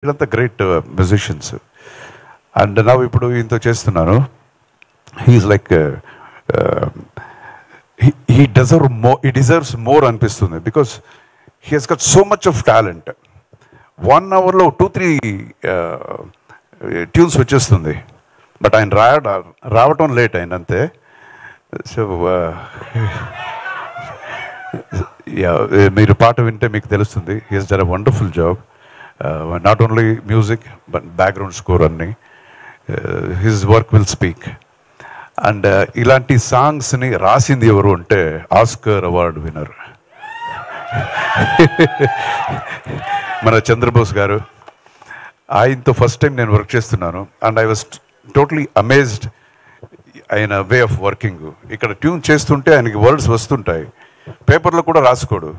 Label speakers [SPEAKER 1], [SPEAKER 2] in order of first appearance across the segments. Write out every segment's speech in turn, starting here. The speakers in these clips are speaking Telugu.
[SPEAKER 1] వీళ్ళంతా గ్రేట్ మ్యూజిషియన్స్. అండ్ నా ఇప్పుడు ఈయనతో చేస్తున్నాను. He's like he deserves more అనిపిస్తుంది, because he has got so much of talent. 1 అవర్లో 2-3 ట్యూన్స్ వచ్చేస్తుంది. బట్ ఆయన రావటం లేట్ ఆయన అంతే. సో మీరు పాట వింటే మీకు తెలుస్తుంది. He has done a wonderful job. Not only music but background score అన్ని. His work will speak. And ఇలాంటి సాంగ్స్ని రాసింది ఎవరు అంటే ఆస్కర్ అవార్డు విన్నర్ మన చంద్రబోస్ గారు. ఆయనతో ఫస్ట్ టైం నేను వర్క్ చేస్తున్నాను. And I was totally amazed ఆయన వే ఆఫ్ వర్కింగ్. ఇక్కడ ట్యూన్ చేస్తుంటే ఆయనకి వర్డ్స్ వస్తుంటాయి, పేపర్లో కూడా రాసుకోడు.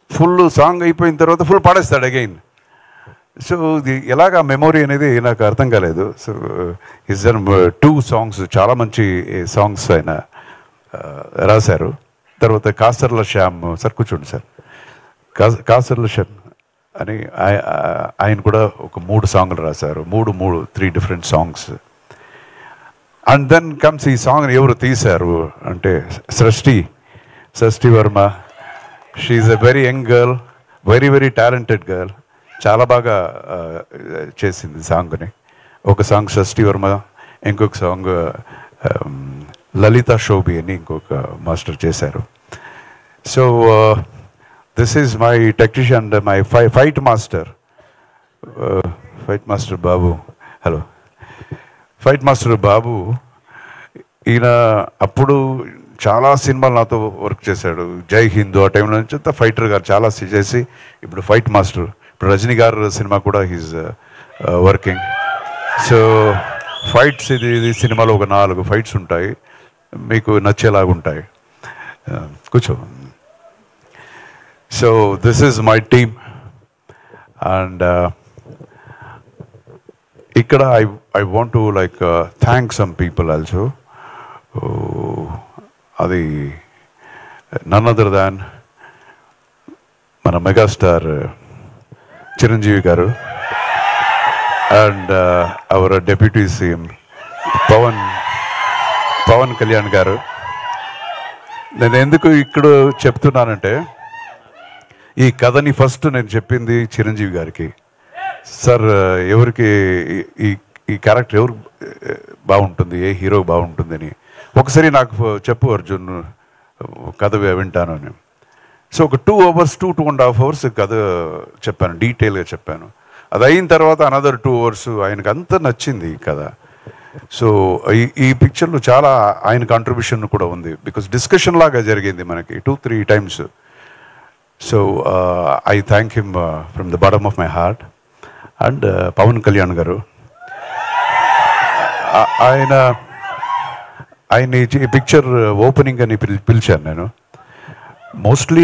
[SPEAKER 1] ఫుల్ సాంగ్ అయిపోయిన తర్వాత ఫుల్ పాడేస్తాడు అగైన్. సో ఇది ఎలాగా మెమొరీ అనేది నాకు అర్థం కాలేదు. సో ఈజ్ డన్ 2 సాంగ్స్, చాలా మంచి సాంగ్స్ ఆయన రాశారు. తర్వాత కాసర్ల శ్యామ్ సార్, కూర్చోండి సార్, కాసర్ల శ్యామ్ అని ఆయన కూడా ఒక 3 సాంగ్లు రాశారు. 3 different songs. And then comes ఈ సాంగ్ ఎవరు తీశారు అంటే Srishti Varma. She's a very young girl, very talented girl. చాలా బాగా చేసింది సాంగ్ని. ఒక సాంగ్ సృష్టి వర్మ, ఇంకొక సాంగ్ లలితా శోభి అని ఇంకొక మాస్టర్ చేశారు. So this is my technician and my fight master Babu. Hello, fight master Babu. ఈయన అప్పుడు చాలా సినిమాలు నాతో వర్క్ చేశాడు. జై హిందూ ఆ టైంలో నుంచి అంతా ఫైటర్ గారు చాలా చేసి ఇప్పుడు ఫైట్ మాస్టర్. ఇప్పుడు రజనీ గారు సినిమా కూడా హీజ్ వర్కింగ్. సో ఫైట్స్ ఇది సినిమాలో ఒక 4 ఫైట్స్ ఉంటాయి, మీకు నచ్చేలాగా ఉంటాయి. కూర్చో. So this is my team. And ఇక్కడ I want to like thank some people also. అది నన్ అదర్ దాన్ మన megastar Chiranjeevi garu and our deputy CM Pawan Kalyan garu. నేను ఎందుకు ఇక్కడ చెప్తున్నానంటే ఈ కథని ఫస్ట్ నేను చెప్పింది చిరంజీవి గారికి. సార్, ఎవరికి ఈ క్యారెక్టర్ ఎవరు బాగుంటుంది, ఏ హీరో బాగుంటుందని ఒకసారి నాకు చెప్పు అర్జున్, కథ వింటాను అని. సో ఒక 2 hours 2.5 hours కథ చెప్పాను, డీటెయిల్గా చెప్పాను. అది అయిన తర్వాత అనదర్ 2 hours ఆయనకు అంత నచ్చింది ఈ కథ. సో ఈ పిక్చర్లో చాలా ఆయన కాంట్రిబ్యూషన్ కూడా ఉంది, బికాస్ డిస్కషన్ లాగా జరిగింది మనకి 2-3 times. So I thank him from the bottom of my heart. And Pawan Kalyan garu, ఆయన ఈ పిక్చర్ ఓపెనింగ్ అని పిలిచాను నేను. మోస్ట్లీ